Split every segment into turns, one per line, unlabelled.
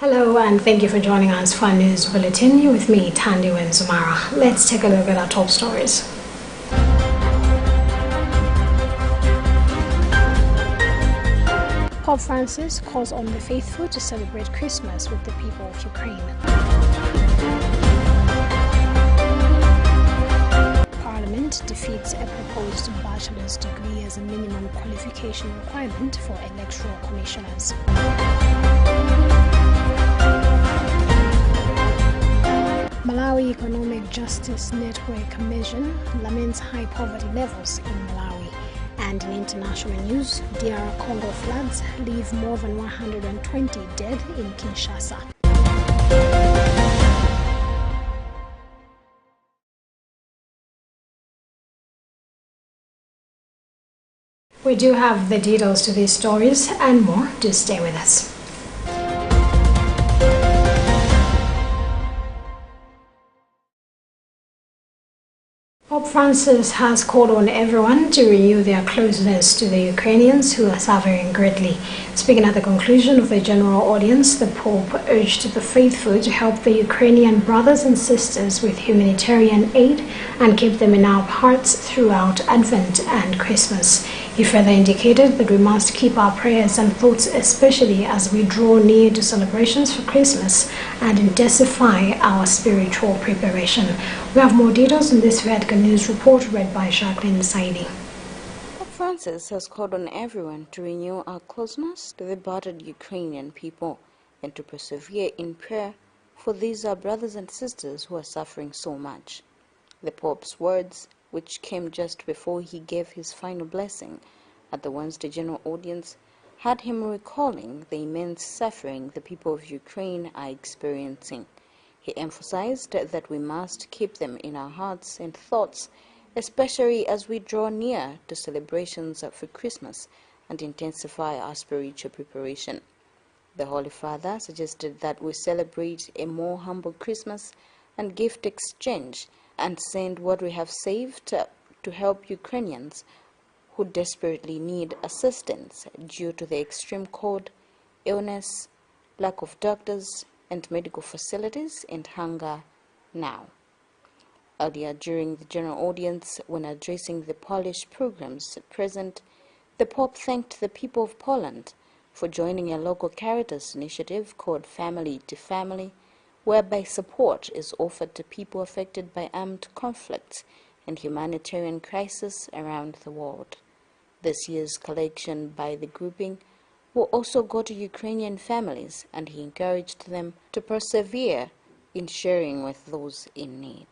Hello and thank you for joining us for our news bulletin. You're with me, Tandy Wenzumara. Let's take a look at our top stories. Pope Francis calls on the faithful to celebrate Christmas with the people of Ukraine. Parliament defeats a proposed bachelor's degree as a minimum qualification requirement for electoral commissioners. Malawi Economic Justice Network Commission laments high poverty levels in Malawi. And in international news, DR Congo floods leave more than 120 dead in Kinshasa. We do have the details to these stories and more. Do stay with us. Pope Francis has called on everyone to renew their closeness to the Ukrainians who are suffering greatly. Speaking at the conclusion of the general audience, the Pope urged the faithful to help the Ukrainian brothers and sisters with humanitarian aid and keep them in our hearts throughout Advent and Christmas. He further indicated that we must keep our prayers and thoughts, especially as we draw near to celebrations for Christmas, and intensify our spiritual preparation. We have more details in this Vatican News report read by Jacqueline Saidi.
Pope Francis has called on everyone to renew our closeness to the battered Ukrainian people and to persevere in prayer, for these are brothers and sisters who are suffering so much. The Pope's words, which came just before he gave his final blessing at the Wednesday general audience, had him recalling the immense suffering the people of Ukraine are experiencing. He emphasized that we must keep them in our hearts and thoughts, especially as we draw near to celebrations for Christmas and intensify our spiritual preparation. The Holy Father suggested that we celebrate a more humble Christmas and gift exchange and send what we have saved to help Ukrainians who desperately need assistance due to the extreme cold, illness, lack of doctors and medical facilities, and hunger now. Earlier during the general audience, when addressing the Polish programs present, the Pope thanked the people of Poland for joining a local Caritas initiative called Family to Family, whereby support is offered to people affected by armed conflicts and humanitarian crises around the world. This year's collection by the grouping will also go to Ukrainian families, and he encouraged them to persevere in sharing with those in need.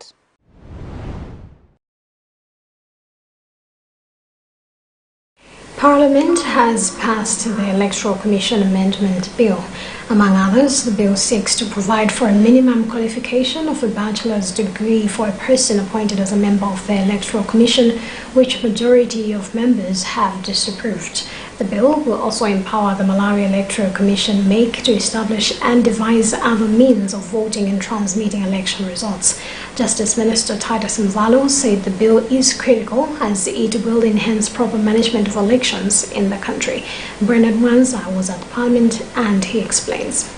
Parliament has passed the Electoral Commission Amendment Bill. Among others, the bill seeks to provide for a minimum qualification of a bachelor's degree for a person appointed as a member of the Electoral Commission, which majority of members have disapproved. The bill will also empower the Malawi Electoral Commission (MEC) to establish and devise other means of voting and transmitting election results. Justice Minister Titus Mvalo said the bill is critical as it will enhance proper management of elections in the country. Bernard Mwanza was at Parliament and he explains.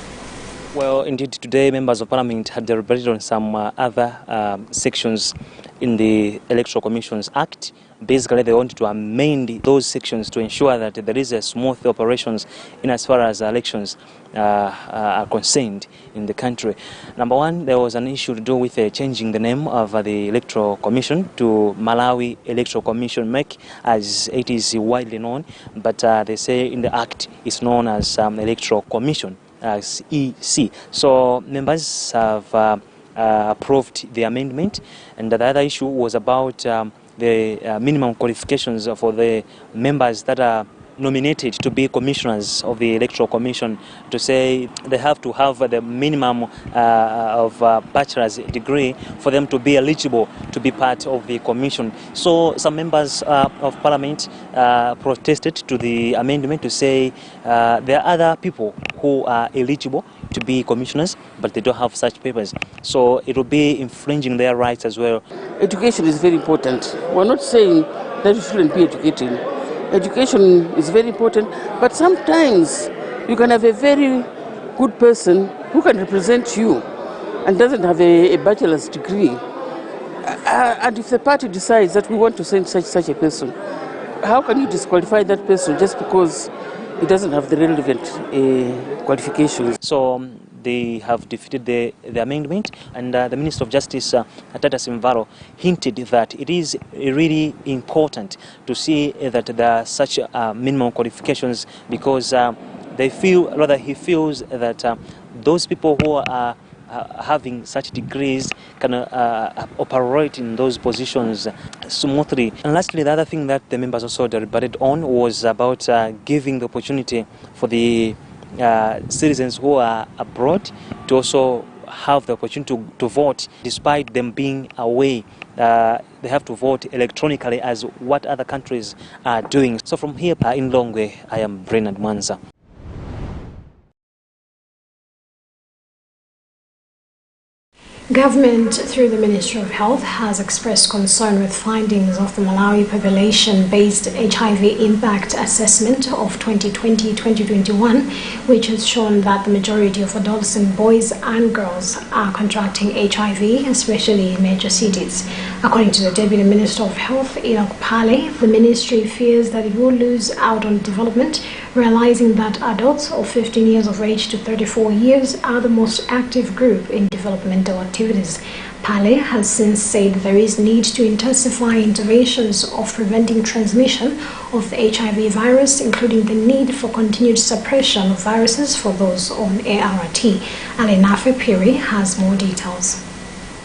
Well, indeed, today members of Parliament had deliberated on some other sections in the Electoral Commissions Act. Basically, they want to amend those sections to ensure that there is a smooth operations in as far as elections are concerned in the country. Number one, there was an issue to do with changing the name of the Electoral Commission to Malawi Electoral Commission (MEC), as it is widely known, but they say in the Act it's known as Electoral Commission, as EC. So members have approved the amendment, and the other issue was about the minimum qualifications for the members that are nominated to be commissioners of the Electoral Commission, to say they have to have the minimum of bachelor's degree for them to be eligible to be part of the commission. So some members of Parliament protested to the amendment to say there are other people who are eligible to be commissioners, but they don't have such papers. So it will be infringing their rights as well.
Education is very important. We're not saying that you shouldn't be educated. Education is very important, but sometimes you can have a very good person who can represent you and doesn't have a bachelor's degree, and if the party decides that we want to send such a person, how can you disqualify that person just because he doesn't have the relevant qualifications?
So they have defeated the amendment, and the Minister of Justice, Tata Simvaro, hinted that it is really important to see that there are such minimum qualifications, because he feels that those people who are having such degrees can operate in those positions smoothly. And lastly, the other thing that the members also deliberated on was about giving the opportunity for the citizens who are abroad to also have the opportunity to vote, despite them being away. They have to vote electronically, as what other countries are doing. So from here in Longwe, I am Brennan Mwanza.
Government, through the Ministry of Health, has expressed concern with findings of the Malawi population-based HIV impact assessment of 2020-2021, which has shown that the majority of adolescent boys and girls are contracting HIV, especially in major cities. According to the Deputy Minister of Health, Pale, the ministry fears that it will lose out on development, realizing that adults of 15 years of age to 34 years are the most active group in developmental activities. Pale has since said there is need to intensify interventions of preventing transmission of the HIV virus, including the need for continued suppression of viruses for those on ART. Alinafe Piri has more details.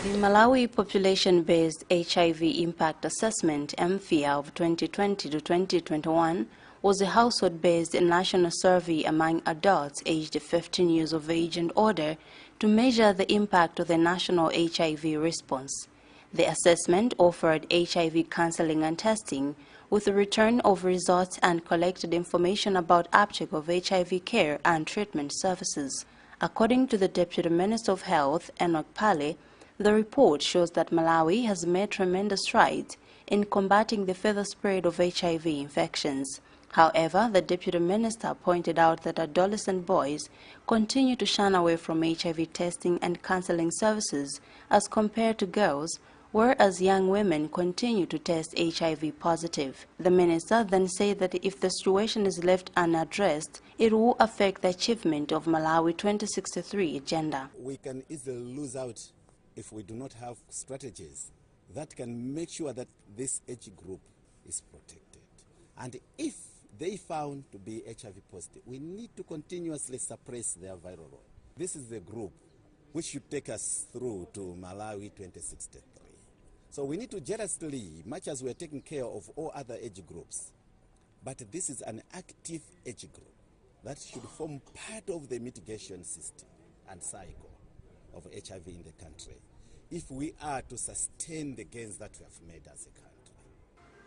The Malawi Population-Based HIV Impact Assessment (MFIA) of 2020 to 2021 was a household-based national survey among adults aged 15 years of age and older to measure the impact of the national HIV response. The assessment offered HIV counseling and testing, with the return of results and collected information about uptake of HIV care and treatment services. According to the Deputy Minister of Health, Pale, the report shows that Malawi has made tremendous strides in combating the further spread of HIV infections. However, the Deputy Minister pointed out that adolescent boys continue to shun away from HIV testing and counseling services as compared to girls, whereas young women continue to test HIV positive. The minister then said that if the situation is left unaddressed, it will affect the achievement of Malawi 2063 agenda.
We can easily lose out if we do not have strategies that can make sure that this age group is protected. And if they found to be HIV positive, we need to continuously suppress their viral load. This is the group which should take us through to Malawi 2063. So we need to jealously, much as we are taking care of all other age groups, but this is an active age group that should form part of the mitigation system and cycle of HIV in the country, if we are to sustain the gains that we have made as a country.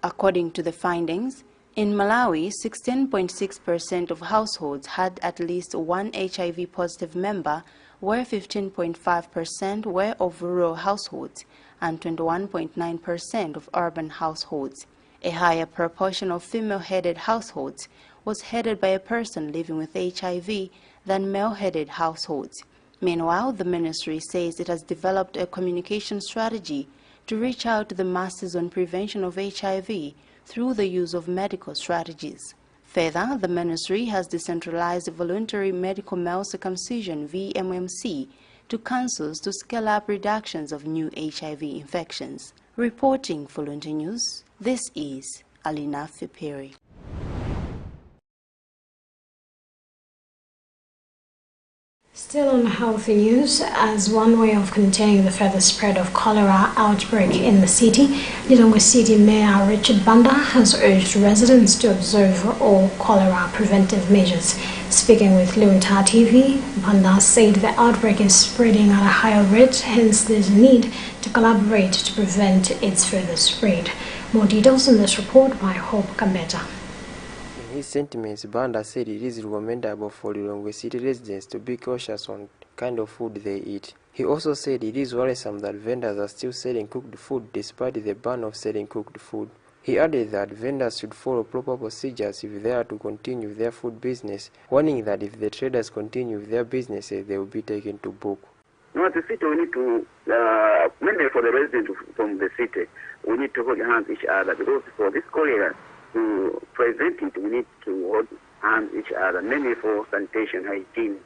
According to the findings, in Malawi, 16.6% of households had at least one HIV-positive member, where 15.5% were of rural households and 21.9% of urban households. A higher proportion of female-headed households was headed by a person living with HIV than male-headed households. Meanwhile, the ministry says it has developed a communication strategy to reach out to the masses on prevention of HIV through the use of medical strategies. Further, the ministry has decentralized voluntary medical male circumcision (VMMC) to councils to scale up reductions of new HIV infections. Reporting for Luntha News, this is Alina Fiperi.
Still on healthy news, as one way of containing the further spread of cholera outbreak in the city, Lilongwe City Mayor Richard Banda has urged residents to observe all cholera preventive measures. Speaking with Luntha TV, Banda said the outbreak is spreading at a higher rate, hence there's a need to collaborate to prevent its further spread. More details in this report by Hope Kambeta.
In his sentiments, Banda said it is recommendable for Lilongwe City residents to be cautious on the kind of food they eat. He also said it is worrisome that vendors are still selling cooked food despite the ban of selling cooked food. He added that vendors should follow proper procedures if they are to continue with their food business, warning that if the traders continue with their businesses, they will be taken to book.
No, the city, we need to, mainly for the residents from the city, we need to hold hands each other, because for this cholera, to prevent it, we need to hold hands each other, mainly for sanitation, hygiene.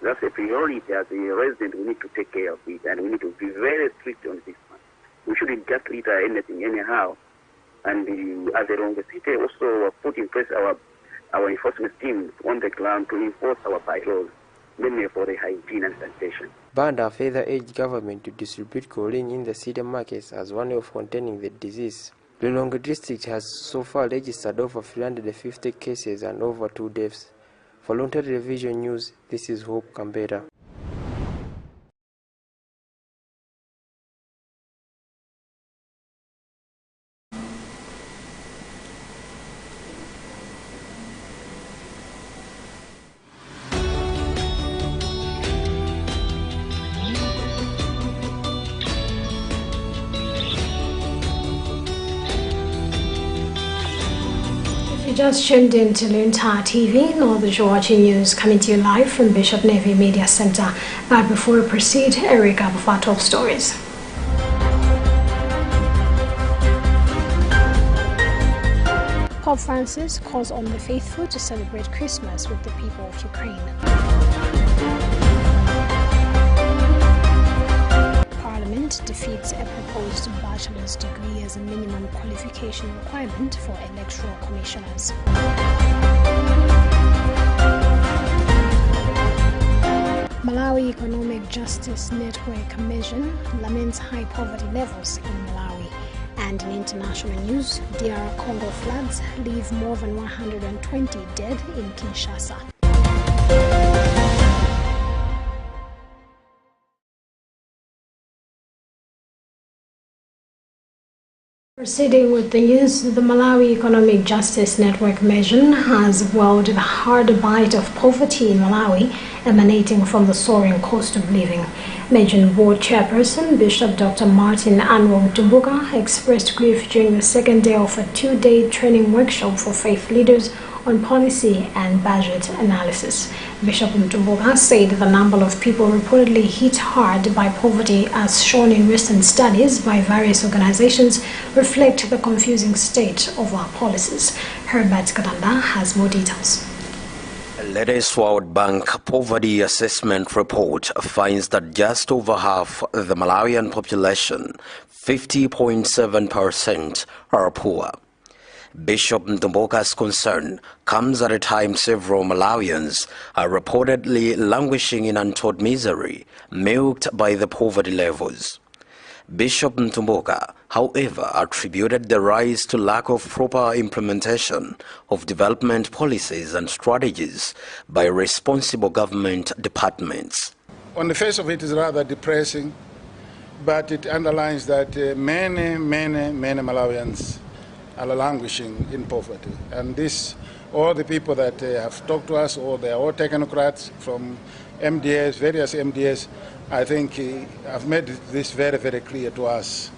That's a priority as a resident. We need to take care of it, and we need to be very strict on this one. We shouldn't just litter anything anyhow. And as the city also put in place our enforcement teams on the ground to enforce our bylaws, mainly for the hygiene and sanitation.
Banda further urged government to distribute choline in the city markets as one way of containing the disease. Lilongwe district has so far registered over 350 cases and over 2 deaths. For Luntha Television News, this is Hope Kambera.
You just tuned in to Luntha TV. Now that you're watching news coming to you live from Bishop Navy Media Center. But before we proceed, Eric up with our top stories. Pope Francis calls on the faithful to celebrate Christmas with the people of Ukraine. Parliament defeats a proposed bachelor's degree as a minimum qualification requirement for electoral commissioners. Malawi Economic Justice Network Commission laments high poverty levels in Malawi. And in international news, DR Congo floods leave more than 120 dead in Kinshasa. Proceeding with the news, the Malawi Economic Justice Network Commission has vowed the hard bite of poverty in Malawi emanating from the soaring cost of living. Mission Board Chairperson Bishop Dr. Martin Anwar Tumbuka expressed grief during the second day of a 2-day training workshop for faith leaders on policy and budget analysis. Bishop Tumbuka said the number of people reportedly hit hard by poverty, as shown in recent studies by various organizations, reflect the confusing state of our policies. Herbert Kadanda has more details.
Latest World Bank Poverty Assessment Report finds that just over half the Malawian population, 50.7%, are poor. Bishop Ntumbuka's concern comes at a time several Malawians are reportedly languishing in untold misery, milked by the poverty levels. Bishop Ntumbuka, however, attributed the rise to lack of proper implementation of development policies and strategies by responsible government departments.
On the face of it is rather depressing, but it underlines that many Malawians are languishing in poverty. And this, all the people that have talked to us, or they are all technocrats from MDS, various MDS, I think have made this very clear to us.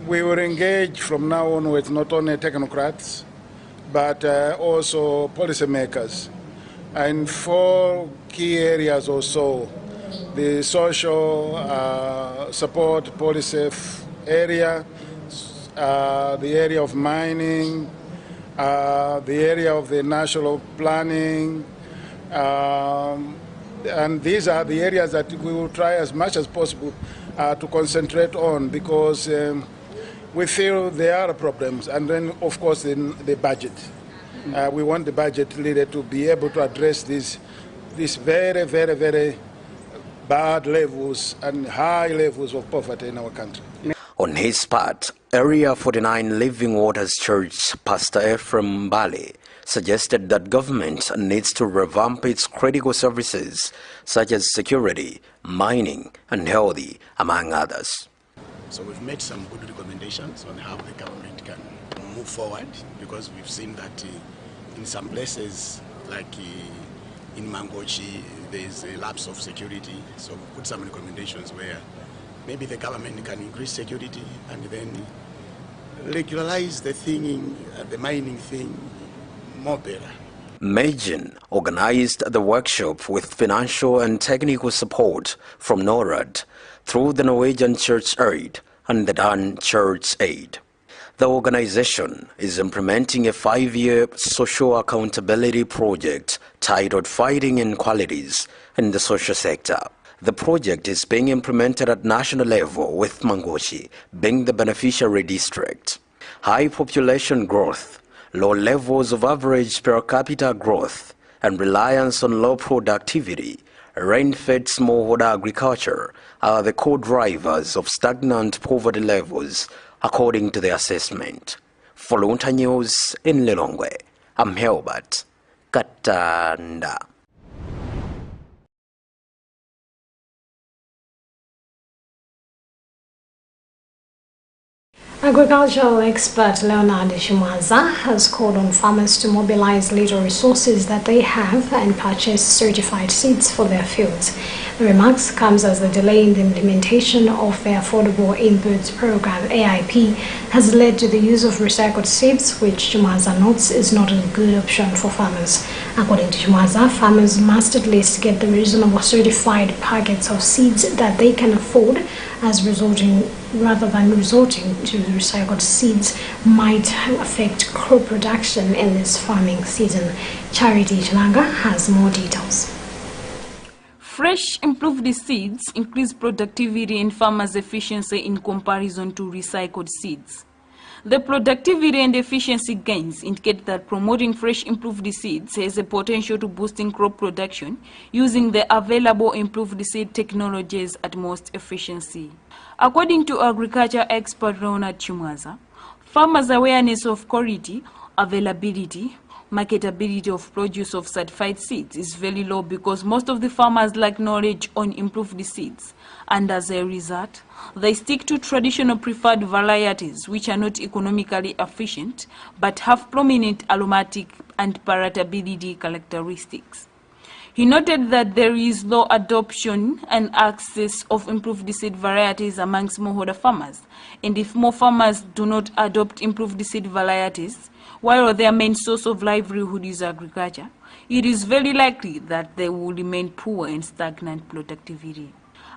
We will engage from now on with not only technocrats, but also policymakers. In 4 key areas or so: the social support policy area, the area of mining, the area of the national planning, and these are the areas that we will try as much as possible to concentrate on, because we feel there are problems. And then, of course, the budget. We want the budget leader to be able to address these very bad levels and high levels of poverty in our country.
On his part, Area 49 Living Waters Church Pastor Ephraim Mbale suggested that government needs to revamp its critical services such as security, mining, and health, among others.
So we've made some good recommendations on how the government can move forward, because we've seen that in some places, like in Mangochi, there's a lapse of security. So we put some recommendations where maybe the government can increase security, and then regularize the thing, the mining thing, more better.
Majin organized the workshop with financial and technical support from NORAD through the Norwegian Church Aid and the Dan Church Aid. The organization is implementing a 5-year social accountability project titled Fighting Inequalities in the Social Sector. The project is being implemented at national level, with Mangochi being the beneficiary district. High population growth, low levels of average per capita growth, and reliance on low productivity, rain-fed smallholder agriculture are the core drivers of stagnant poverty levels, according to the assessment. For Luntha News in Lilongwe, I'm Helbert Katanda.
Agricultural expert Leonard Shimaza has called on farmers to mobilize little resources that they have and purchase certified seeds for their fields. The remarks comes as the delay in the implementation of the Affordable Inputs Program (AIP) has led to the use of recycled seeds, which Shimaza notes is not a good option for farmers. According to Shimaza, farmers must at least get the reasonable certified packets of seeds that they can afford, rather than resorting to recycled seeds might affect crop production in this farming season. Charity Chilanga has more details.
Fresh, improved seeds increase productivity and farmers' efficiency in comparison to recycled seeds. The productivity and efficiency gains indicate that promoting fresh, improved seeds has a potential to boosting crop production using the available improved seed technologies at most efficiency. According to agriculture expert Leonard Shimaza, farmers' awareness of quality, availability, marketability of produce of certified seeds is very low because most of the farmers lack knowledge on improved seeds, and as a result, they stick to traditional preferred varieties which are not economically efficient but have prominent aromatic and palatability characteristics. He noted that there is low adoption and access of improved seed varieties among smallholder farmers, and if more farmers do not adopt improved seed varieties, while their main source of livelihood is agriculture, it is very likely that they will remain poor and stagnant productivity.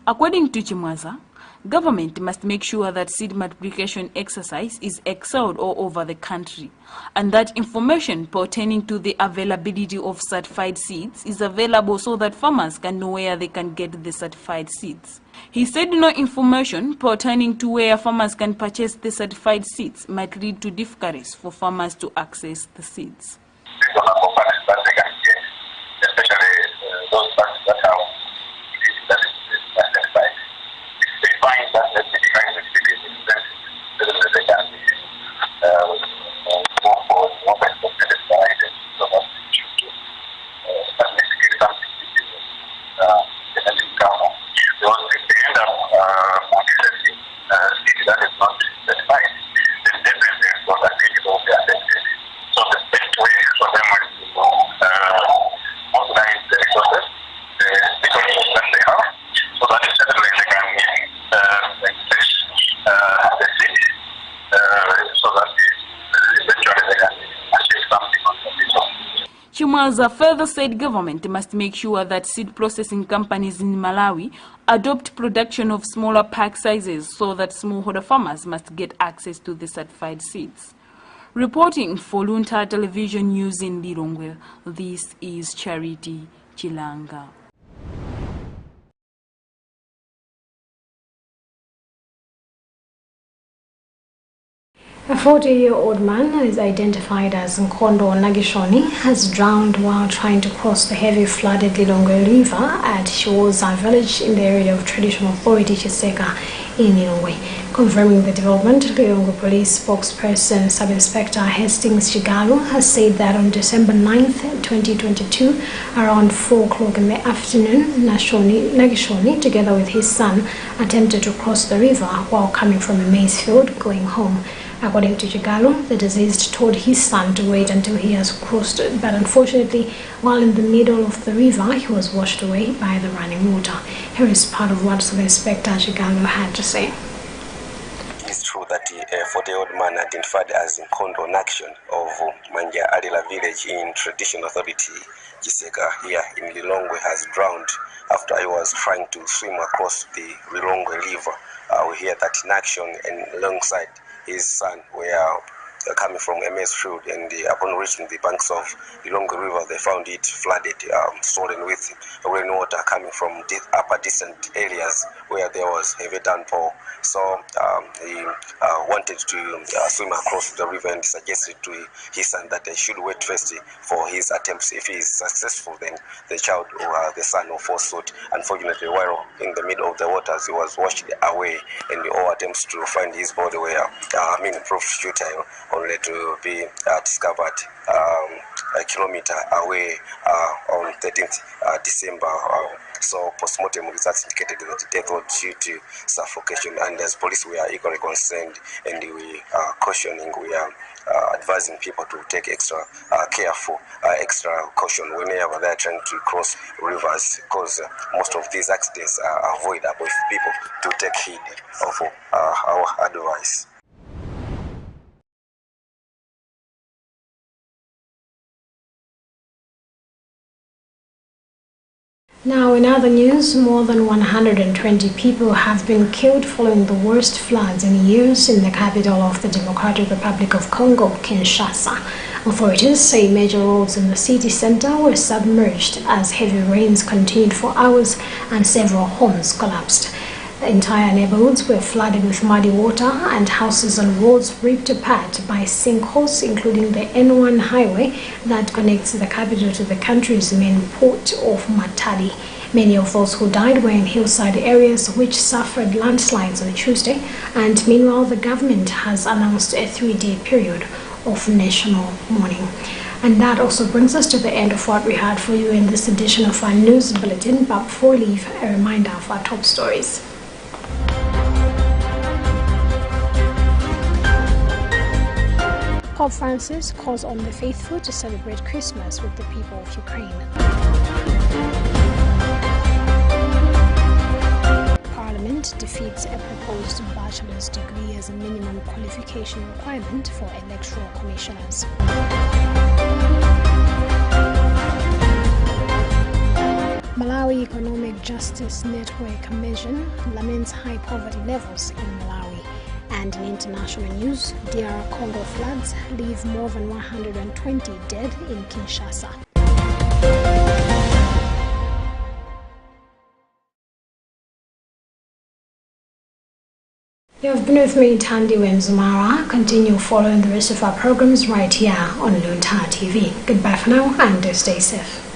According to Shimaza, government must make sure that seed multiplication exercise is excelled all over the country, and that information pertaining to the availability of certified seeds is available so that farmers can know where they can get the certified seeds. He said no information pertaining to where farmers can purchase the certified seeds might lead to difficulties for farmers to access the seeds.
Especially those parts that have certified. They find that the certified certificate is expensive, they can go for more expensive varieties, so that they should statistically something which is depending on. Because if they end up accessing seed that is not certified, then definitely the productivity will be affected. So the best way for them is to mobilize the resources, the resources that they have, so that certainly they can access the seed, so that eventually they can achieve something on the resource.
Shimaza further said government must make sure that seed processing companies in Malawi adopt production of smaller pack sizes so that smallholder farmers must get access to the certified seeds. Reporting for Luntha Television News in Lilongwe, this is Charity Chilanga.
A 40-year-old man who is identified as Nkondo Nagishoni has drowned while trying to cross the heavy flooded Lilongwe River at Shiwoza village in the area of traditional authority Chiseka in Lilongwe. Confirming the development, Lilongwe Police spokesperson Sub-Inspector Hastings Chigalo has said that on December 9th, 2022, around 4 o'clock in the afternoon, Nagishoni, together with his son, attempted to cross the river while coming from a maize field going home. According to Chigalo, the deceased told his son to wait until he has crossed it, but unfortunately, while in the middle of the river, he was washed away by the running water. Here is part of what Sub-Inspector Chigalo had to say.
It's true that a 40-year-old man identified as Nkondo Naction of Manja Alila village in Traditional Authority Giseka here in Lilongwe has drowned after he was trying to swim across the Lilongwe River. We hear that in action, and alongside his son were coming from MS Field, and upon reaching the banks of the Lilongwe River, they found it flooded, swollen with rainwater coming from the upper distant areas where there was heavy downpour. So he wanted to swim across the river and suggested to his son that they should wait first for his attempts. If he is successful, then the child or the son will fall suit. Unfortunately, while in the middle of the waters, he was washed away, and all attempts to find his body were proved futile, only to be discovered a kilometer away on 13th December. So postmortem results indicated that the death was due to suffocation, and as police we are equally concerned, and we are cautioning, we are advising people to take extra extra caution whenever they are trying to cross rivers, because most of these accidents are avoidable if people to take heed of our advice.
Now, in other news, more than 120 people have been killed following the worst floods in years in the capital of the Democratic Republic of Congo, Kinshasa. Authorities say major roads in the city center were submerged as heavy rains continued for hours and several homes collapsed. Entire neighborhoods were flooded with muddy water and houses and roads ripped apart by sinkholes, including the N1 highway that connects the capital to the country's main port of Matadi. Many of those who died were in hillside areas which suffered landslides on Tuesday, and meanwhile the government has announced a 3-day period of national mourning. And that also brings us to the end of what we had for you in this edition of our news bulletin. But before we leave, a reminder of our top stories. Pope Francis calls on the faithful to celebrate Christmas with the people of Ukraine. Parliament defeats a proposed bachelor's degree as a minimum qualification requirement for electoral commissioners. Malawi Economic Justice Network Mission laments high poverty levels in Malawi. And in international news, DR Congo floods leave more than 120 dead in Kinshasa. You have been with me, Tandi Wenzumara. Continue following the rest of our programs right here on Luntha TV. Goodbye for now and stay safe.